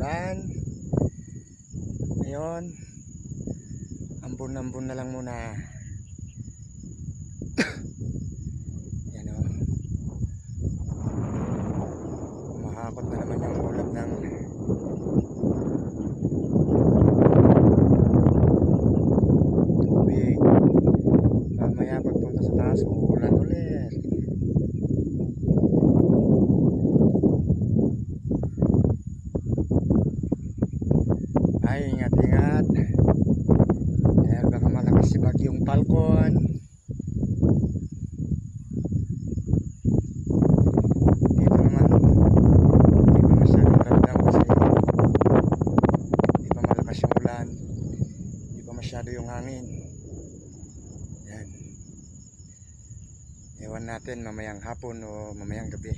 umulan. Ngayon, ambon-ambon na lang muna. Yan o. Mahakot na naman yung ulap ng tubig. Mamaya pagpunta sa taas, uulan ulit. Ay, ingat-ingat. Dahil baka malakas si Bagyong Falcon. Dito naman, hindi pa masyadong ramdam kasi hindi pa malakas yung ulan. Hindi pa masyado yung hangin. Yan. Ewan natin mamayang hapon o mamayang gabi.